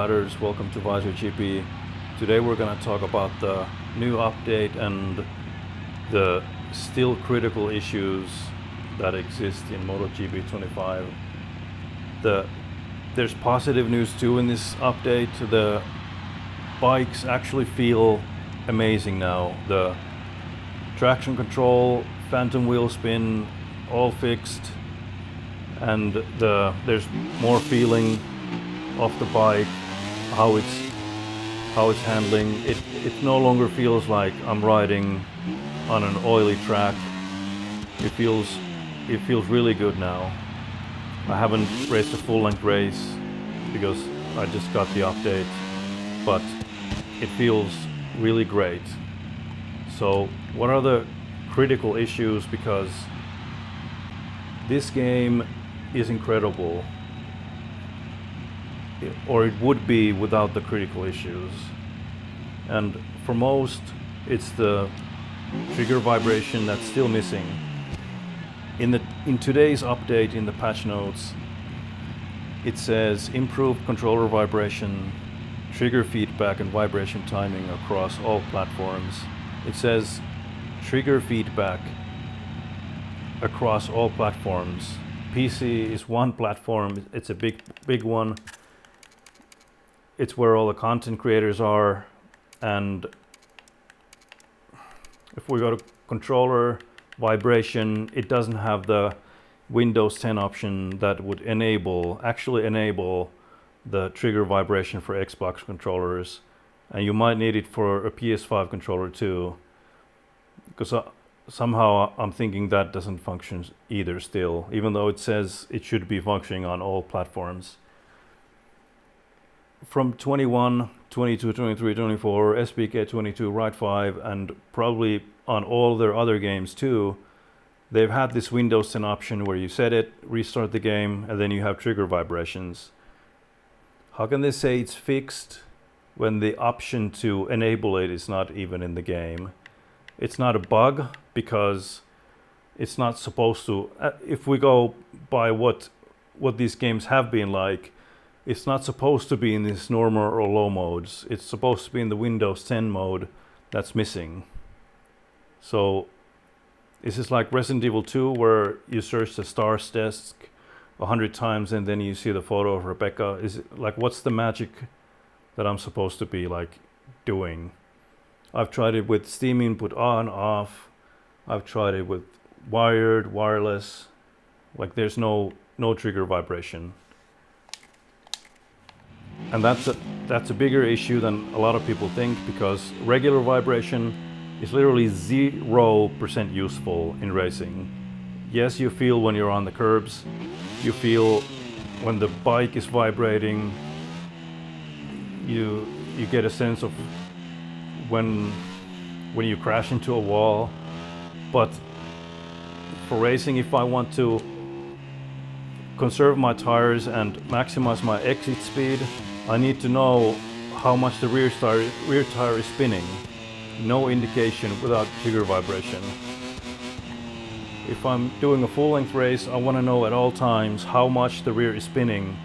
riders, welcome to VisorGP. Today we're going to talk about the new update and the still critical issues that exist in MotoGP 25. There's positive news too in this update. The bikes actually feel amazing now. The traction control, phantom wheel spin, all fixed, and there's more feeling of the bike, how it's handling. It no longer feels like I'm riding on an oily track. It feels really good now. I haven't raced a full-length race because I just got the update, but it feels really great. So what are the critical issues? Because this game is incredible, or it would be without the critical issues. And for most, it's the trigger vibration that's still missing. In today's update, in the patch notes, it says improved controller vibration, trigger feedback and vibration timing across all platforms. It says trigger feedback across all platforms. PC is one platform, it's a big one. It's where all the content creators are, and if we go to controller vibration, it doesn't have the Windows 10 option that would actually enable the trigger vibration for Xbox controllers, and you might need it for a PS5 controller too, because somehow I'm thinking that doesn't function either still, even though it says it should be functioning on all platforms. From 21, 22, 23, 24, SBK 22, Ride 5, and probably on all their other games too, they've had this Windows 10 option where you set it, restart the game, and then you have trigger vibrations. How can they say it's fixed when the option to enable it is not even in the game? It's not a bug because it's not supposed to. If we go by what these games have been like, it's not supposed to be in this normal or low modes. It's supposed to be in the Windows 10 mode that's missing. So is this like Resident Evil 2 where you search the stars desk 100 times and then you see the photo of Rebecca? Is it like, what's the magic that I'm supposed to be like doing? I've tried it with Steam input on, off. I've tried it with wired, wireless. Like there's no trigger vibration. And that's a bigger issue than a lot of people think, because regular vibration is literally 0% useful in racing. Yes, you feel when you're on the curbs, you feel when the bike is vibrating, you get a sense of when you crash into a wall. But for racing, if I want to conserve my tires and maximize my exit speed, I need to know how much the rear tire is spinning. No indication without trigger vibration. If I'm doing a full-length race, I want to know at all times how much the rear is spinning,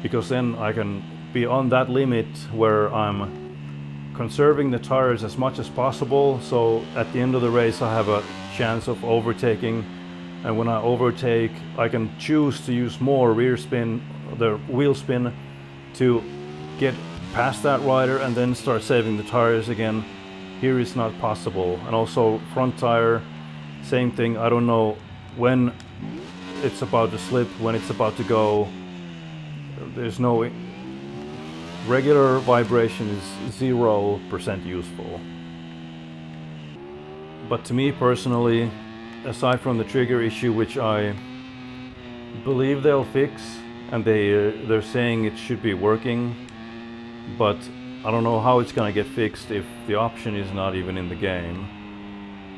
because then I can be on that limit where I'm conserving the tires as much as possible, so at the end of the race I have a chance of overtaking. And when I overtake, I can choose to use more rear spin, the wheel spin, to get past that rider and then start saving the tires again. Here it's not possible. And also front tire, same thing. I don't know when it's about to slip, when it's about to go. There's no regular vibration, is 0% useful. But to me personally, aside from the trigger issue, which I believe they'll fix, and they're saying it should be working, but I don't know how it's gonna get fixed if the option is not even in the game.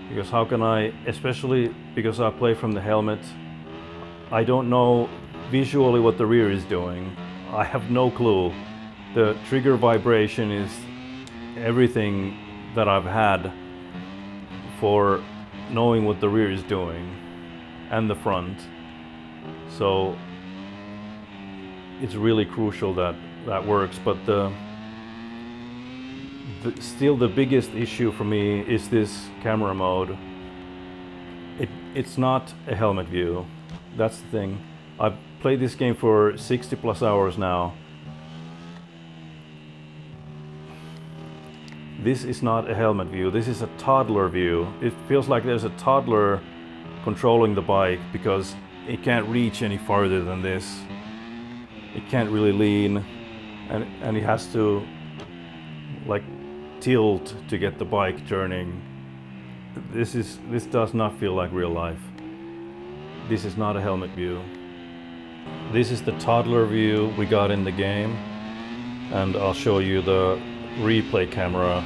Because how can I, especially because I play from the helmet, I don't know visually what the rear is doing. I have no clue. The trigger vibration is everything that I've had for knowing what the rear is doing, and the front. So it's really crucial that that works, but still the biggest issue for me is this camera mode. It's not a helmet view. That's the thing. I've played this game for 60 plus hours now. This is not a helmet view. This is a toddler view. It feels like there's a toddler controlling the bike because it can't reach any farther than this. It can't really lean, and it has to like tilt to get the bike turning. This does not feel like real life. This is not a helmet view. This is the toddler view we got in the game, and I'll show you the replay camera,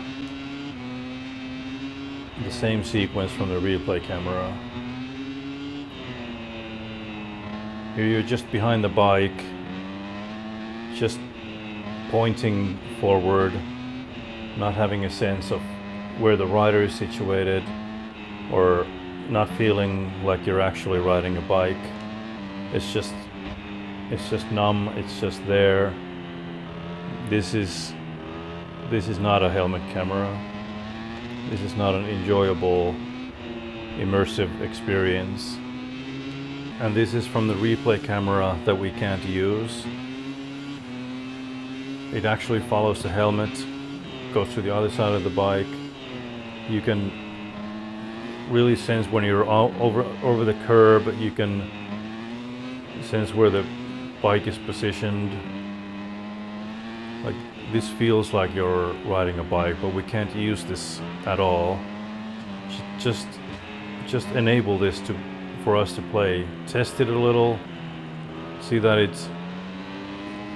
the same sequence from the replay camera. Here you're just behind the bike, just pointing forward, not having a sense of where the rider is situated, or not feeling like you're actually riding a bike. It's just numb, it's just there. This is not a helmet camera. This is not an enjoyable, immersive experience. And this is from the replay camera that we can't use. It actually follows the helmet, goes to the other side of the bike. You can really sense when you're over the curb, you can sense where the bike is positioned. Like, this feels like you're riding a bike, but we can't use this at all. Just enable this for us to play. Test it a little, see that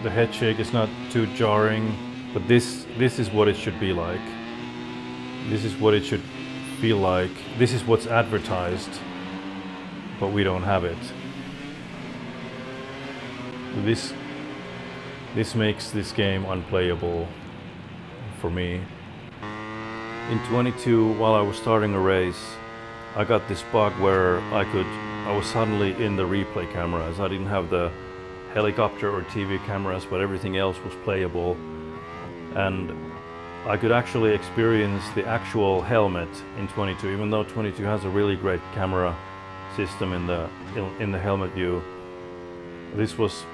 the head shake is not too jarring, but this is what it should be like. This is what it should feel like. This is what's advertised, but we don't have it. This makes this game unplayable for me. In 22, while I was starting a race, I got this bug where I was suddenly in the replay cameras. I didn't have the helicopter or TV cameras, but everything else was playable. And I could actually experience the actual helmet in 22, even though 22 has a really great camera system in the helmet view. This was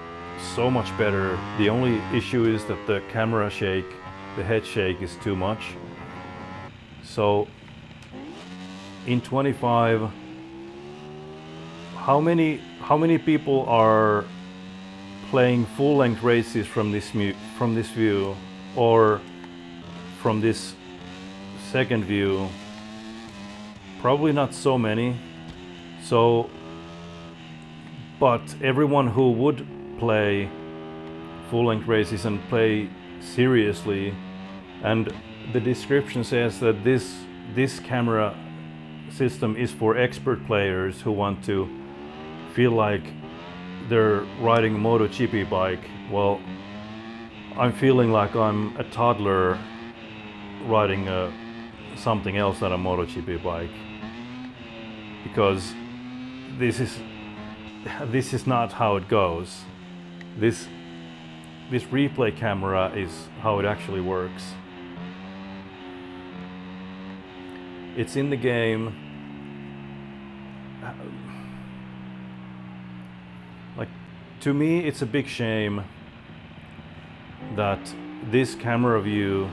so much better. The only issue is that the camera shake, the head shake, is too much. So in 25, how many people are playing full-length races from this view, or from this second view? Probably not so many. So, but everyone who would play full-length races and play seriously, and the description says that this camera system is for expert players who want to feel like they're riding a MotoGP bike. Well, I'm feeling like I'm a toddler riding something else than a MotoGP bike, because this is not how it goes. This replay camera is how it actually works. It's in the game. Like, to me, it's a big shame that this camera view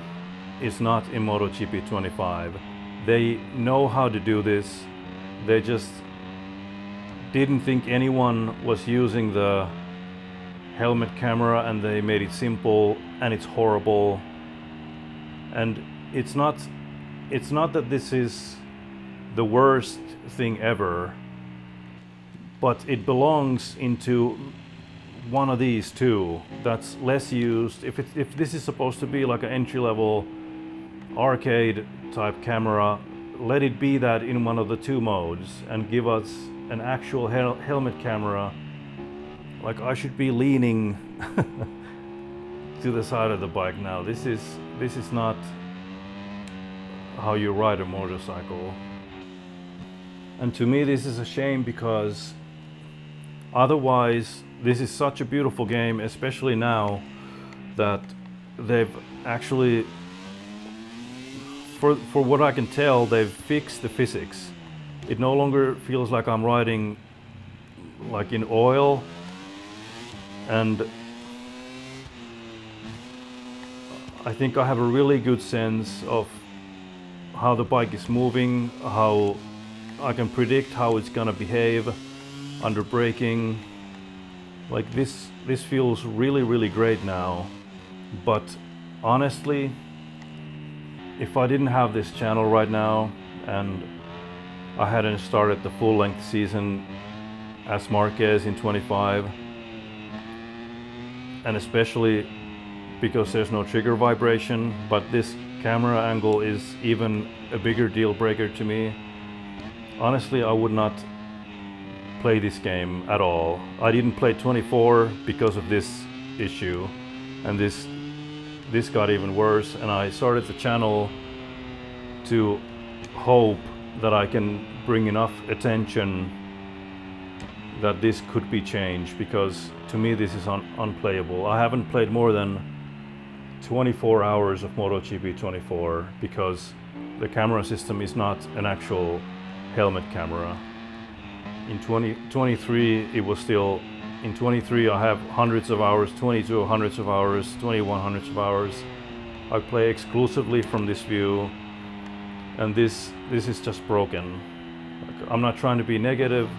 is not in MotoGP 25. They know how to do this. They just didn't think anyone was using the helmet camera, and they made it simple, and it's horrible. And it's not that this is the worst thing ever, but it belongs into one of these two that's less used. If this is supposed to be like an entry-level arcade type camera, let it be that in one of the two modes, and give us an actual helmet camera. Like, I should be leaning to the side of the bike now. This is not how you ride a motorcycle. And to me, this is a shame, because otherwise this is such a beautiful game, especially now that they've actually, for what I can tell, they've fixed the physics. It no longer feels like I'm riding like in oil, and I think I have a really good sense of how the bike is moving, how I can predict how it's gonna behave under braking. Like this feels really great now. But honestly, if I didn't have this channel right now and I hadn't started the full-length season as Marquez in 25, and especially because there's no trigger vibration, but this camera angle is even a bigger deal breaker to me, honestly I would not play this game at all. I didn't play 24 because of this issue, and this got even worse, and I started the channel to hope that I can bring enough attention that this could be changed, because to me this is unplayable. I haven't played more than 24 hours of MotoGP 24 because the camera system is not an actual helmet camera. In 2023 it was still, in 23 I have hundreds of hours, 22 hundreds of hours, 21 hundreds of hours. I play exclusively from this view, and this is just broken. I'm not trying to be negative,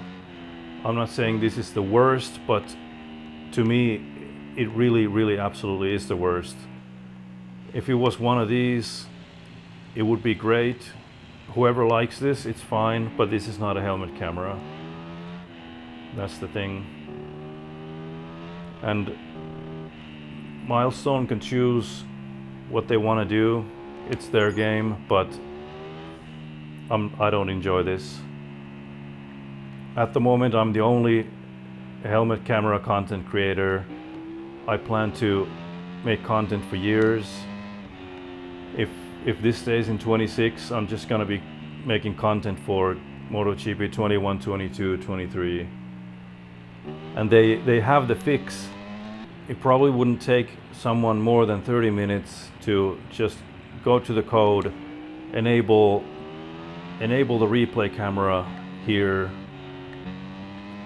I'm not saying this is the worst, but to me it really absolutely is the worst. If it was one of these, it would be great. Whoever likes this, it's fine, but this is not a helmet camera. That's the thing. And Milestone can choose what they want to do. It's their game, but I don't enjoy this. At the moment, I'm the only helmet camera content creator. I plan to make content for years. If this stays in 26, I'm just gonna be making content for MotoGP 21, 22, 23. And they have the fix. It probably wouldn't take someone more than 30 minutes to just go to the code, enable the replay camera here,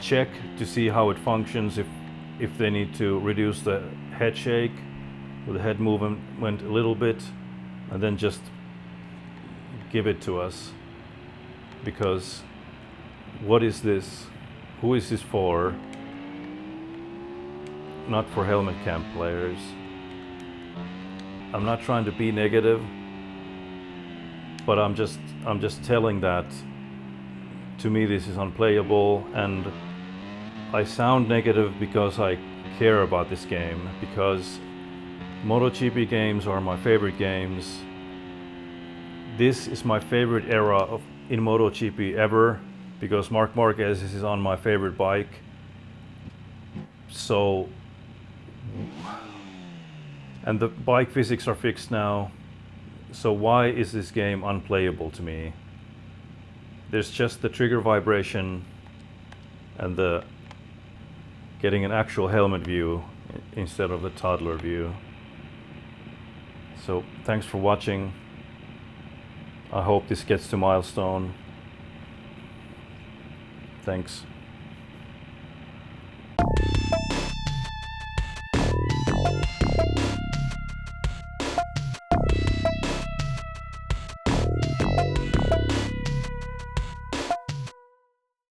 check to see how it functions, if they need to reduce the head shake or the head movement a little bit, and then just give it to us. Because what is this? Who is this for? Not for helmet cam players. I'm not trying to be negative, but I'm just telling that to me this is unplayable, and I sound negative because I care about this game, because MotoGP games are my favorite games. This is my favorite era in MotoGP ever, because Marc Marquez is on my favorite bike. So, and the bike physics are fixed now, so why is this game unplayable to me? There's just the trigger vibration and the getting an actual helmet view instead of the toddler view. So thanks for watching. I hope this gets to Milestone. Thanks.